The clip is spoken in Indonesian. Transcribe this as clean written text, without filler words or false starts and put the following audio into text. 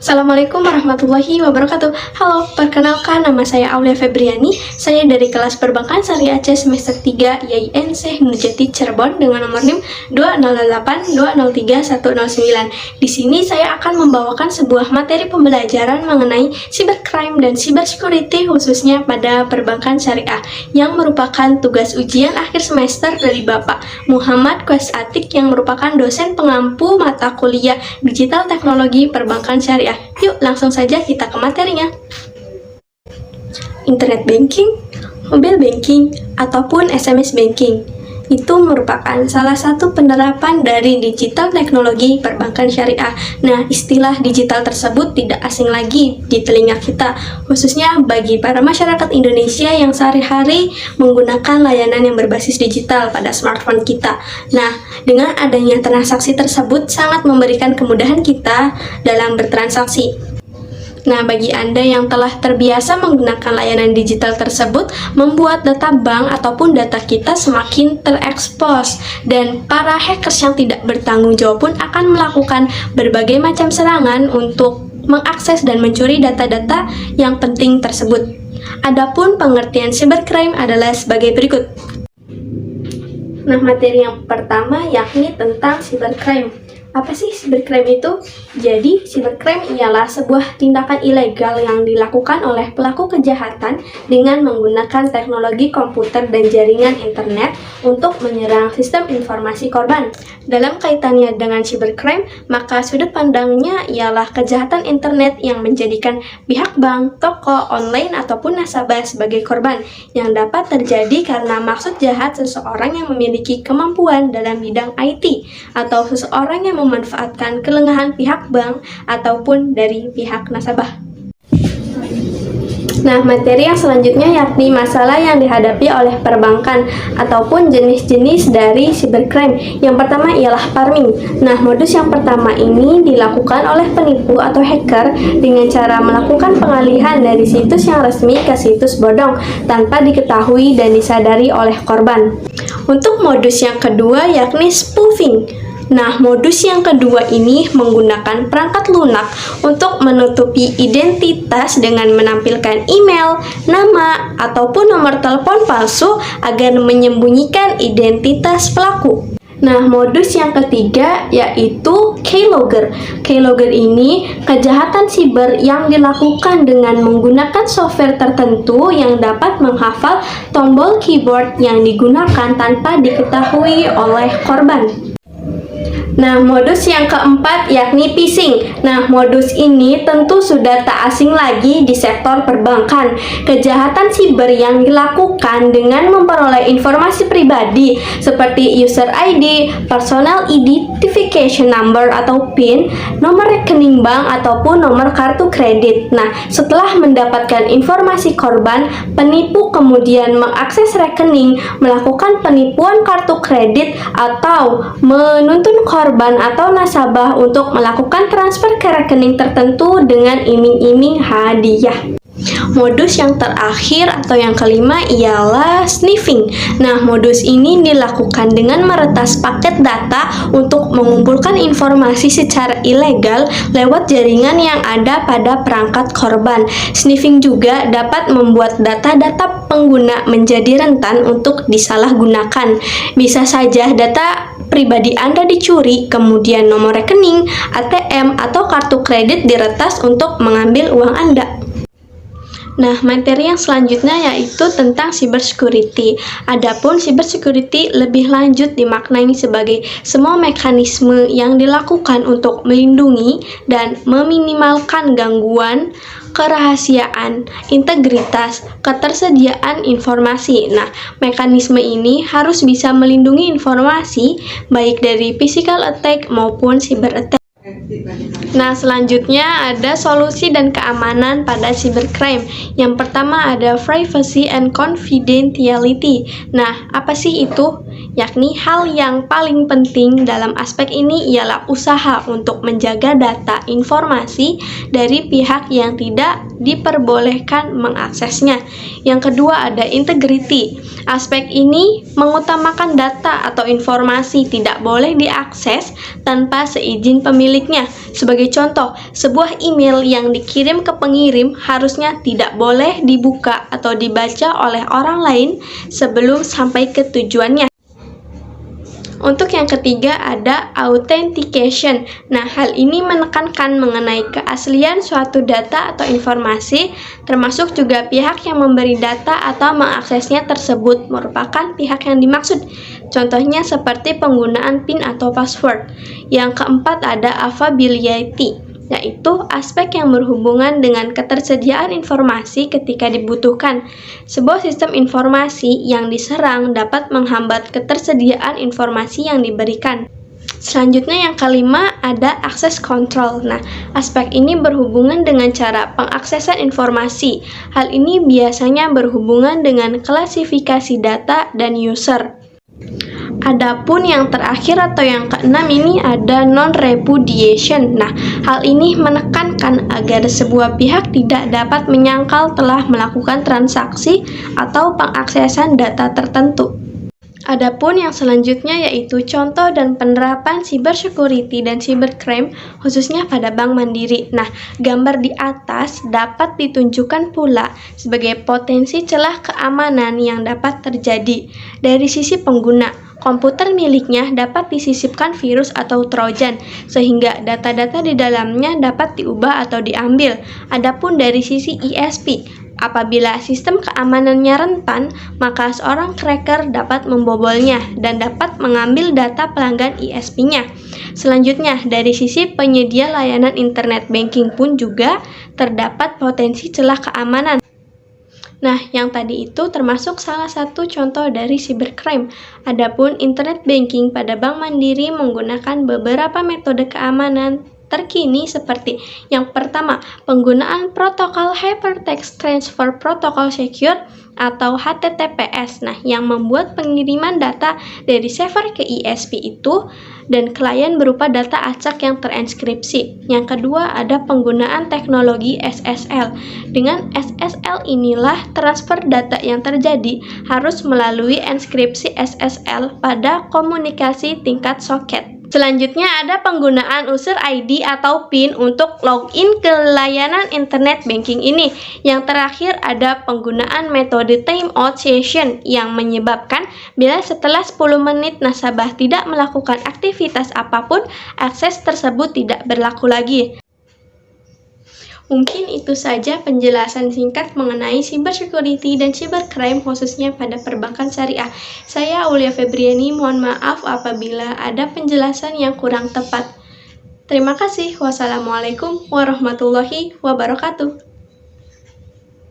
Assalamualaikum warahmatullahi wabarakatuh. Halo, perkenalkan nama saya Aulia Febriani. Saya dari kelas Perbankan Syariah C semester 3 YIN Syekh Nurjati Cirebon dengan nomor NIM 208203109. Di sini saya akan membawakan sebuah materi pembelajaran mengenai cybercrime dan cybersecurity khususnya pada Perbankan Syariah yang merupakan tugas ujian akhir semester dari Bapak Muhammad Qais Atik yang merupakan dosen pengampu mata kuliah Digital Teknologi Perbankan Syariah. Yuk langsung saja kita ke materinya. Internet banking, mobile banking, ataupun SMS banking itu merupakan salah satu penerapan dari digital teknologi perbankan syariah. Nah, istilah digital tersebut tidak asing lagi di telinga kita, khususnya bagi para masyarakat Indonesia yang sehari-hari menggunakan layanan yang berbasis digital pada smartphone kita. Nah, dengan adanya transaksi tersebut sangat memberikan kemudahan kita dalam bertransaksi. Nah, bagi Anda yang telah terbiasa menggunakan layanan digital tersebut, membuat data bank ataupun data kita semakin terekspos, dan para hackers yang tidak bertanggung jawab pun akan melakukan berbagai macam serangan untuk mengakses dan mencuri data-data yang penting tersebut. Adapun pengertian cybercrime adalah sebagai berikut. Nah, materi yang pertama yakni tentang cybercrime. Apa sih cybercrime itu? Jadi, cybercrime ialah sebuah tindakan ilegal yang dilakukan oleh pelaku kejahatan dengan menggunakan teknologi komputer dan jaringan internet untuk menyerang sistem informasi korban. Dalam kaitannya dengan cybercrime, maka sudut pandangnya ialah kejahatan internet yang menjadikan pihak bank, toko, online, ataupun nasabah sebagai korban yang dapat terjadi karena maksud jahat seseorang yang memiliki kemampuan dalam bidang IT atau seseorang yang memanfaatkan kelengahan pihak bank ataupun dari pihak nasabah. Nah, materi yang selanjutnya yakni masalah yang dihadapi oleh perbankan ataupun jenis-jenis dari cybercrime. Yang pertama ialah farming. Nah, modus yang pertama ini dilakukan oleh penipu atau hacker dengan cara melakukan pengalihan dari situs yang resmi ke situs bodong tanpa diketahui dan disadari oleh korban. Untuk modus yang kedua yakni spoofing. Nah, modus yang kedua ini menggunakan perangkat lunak untuk menutupi identitas dengan menampilkan email, nama, ataupun nomor telepon palsu agar menyembunyikan identitas pelaku. Nah, modus yang ketiga yaitu keylogger. Keylogger ini kejahatan siber yang dilakukan dengan menggunakan software tertentu yang dapat menghafal tombol keyboard yang digunakan tanpa diketahui oleh korban. Nah, modus yang keempat yakni phishing. Nah, modus ini tentu sudah tak asing lagi di sektor perbankan. Kejahatan siber yang dilakukan dengan memperoleh informasi pribadi seperti user ID, personal identification number atau PIN, nomor rekening bank ataupun nomor kartu kredit. Nah, setelah mendapatkan informasi korban, penipu kemudian mengakses rekening, melakukan penipuan kartu kredit atau menuntun korban atau nasabah untuk melakukan transfer ke rekening tertentu dengan iming-iming hadiah. Modus yang terakhir atau yang kelima ialah sniffing. Nah, modus ini dilakukan dengan meretas paket data untuk mengumpulkan informasi secara ilegal lewat jaringan yang ada pada perangkat korban. Sniffing juga dapat membuat data-data pengguna menjadi rentan untuk disalahgunakan. Bisa saja data pribadi Anda dicuri, kemudian nomor rekening, ATM, atau kartu kredit diretas untuk mengambil uang Anda. Nah, materi yang selanjutnya yaitu tentang cybersecurity. Adapun cybersecurity lebih lanjut dimaknai sebagai semua mekanisme yang dilakukan untuk melindungi dan meminimalkan gangguan kerahasiaan, integritas, ketersediaan informasi. Nah, mekanisme ini harus bisa melindungi informasi baik dari physical attack maupun cyber attack. Nah, selanjutnya ada solusi dan keamanan pada cybercrime. Yang pertama ada privacy and confidentiality. Nah, apa sih itu? Yakni hal yang paling penting dalam aspek ini ialah usaha untuk menjaga data informasi dari pihak yang tidak diperbolehkan mengaksesnya. Yang kedua ada integrity. Aspek ini mengutamakan data atau informasi tidak boleh diakses tanpa seizin pemiliknya. Sebagai Sebagai contoh, sebuah email yang dikirim ke pengirim harusnya tidak boleh dibuka atau dibaca oleh orang lain sebelum sampai ke tujuannya. Untuk yang ketiga ada authentication. Nah, hal ini menekankan mengenai keaslian suatu data atau informasi, termasuk juga pihak yang memberi data atau mengaksesnya tersebut merupakan pihak yang dimaksud. Contohnya seperti penggunaan PIN atau password. Yang keempat ada availability, yaitu aspek yang berhubungan dengan ketersediaan informasi ketika dibutuhkan. Sebuah sistem informasi yang diserang dapat menghambat ketersediaan informasi yang diberikan. Selanjutnya yang kelima ada access control. Nah, aspek ini berhubungan dengan cara pengaksesan informasi. Hal ini biasanya berhubungan dengan klasifikasi data dan user. Adapun yang terakhir atau yang keenam ini ada non-repudiation. Nah, hal ini menekankan agar sebuah pihak tidak dapat menyangkal telah melakukan transaksi atau pengaksesan data tertentu. Adapun yang selanjutnya yaitu contoh dan penerapan cybersecurity dan cybercrime khususnya pada Bank Mandiri. Nah, gambar di atas dapat ditunjukkan pula sebagai potensi celah keamanan yang dapat terjadi. Dari sisi pengguna, komputer miliknya dapat disisipkan virus atau trojan, sehingga data-data di dalamnya dapat diubah atau diambil. Adapun dari sisi ISP, apabila sistem keamanannya rentan, maka seorang cracker dapat membobolnya dan dapat mengambil data pelanggan ISP-nya. Selanjutnya, dari sisi penyedia layanan internet banking pun juga terdapat potensi celah keamanan. Nah, yang tadi itu termasuk salah satu contoh dari cybercrime. Adapun internet banking pada Bank Mandiri menggunakan beberapa metode keamanan terkini seperti yang pertama, penggunaan protokol Hypertext Transfer Protocol Secure atau HTTPS. Nah, yang membuat pengiriman data dari server ke ISP itu dan klien berupa data acak yang terenskripsi. Yang kedua ada penggunaan teknologi SSL. Dengan SSL inilah transfer data yang terjadi harus melalui enskripsi SSL pada komunikasi tingkat soket. Selanjutnya ada penggunaan user ID atau PIN untuk login ke layanan internet banking ini. Yang terakhir ada penggunaan metode timeout session yang menyebabkan bila setelah 10 menit nasabah tidak melakukan aktivitas apapun, akses tersebut tidak berlaku lagi. Mungkin itu saja penjelasan singkat mengenai cybersecurity dan cybercrime khususnya pada perbankan syariah. Saya Aulia Febriani, mohon maaf apabila ada penjelasan yang kurang tepat. Terima kasih. Wassalamualaikum warahmatullahi wabarakatuh.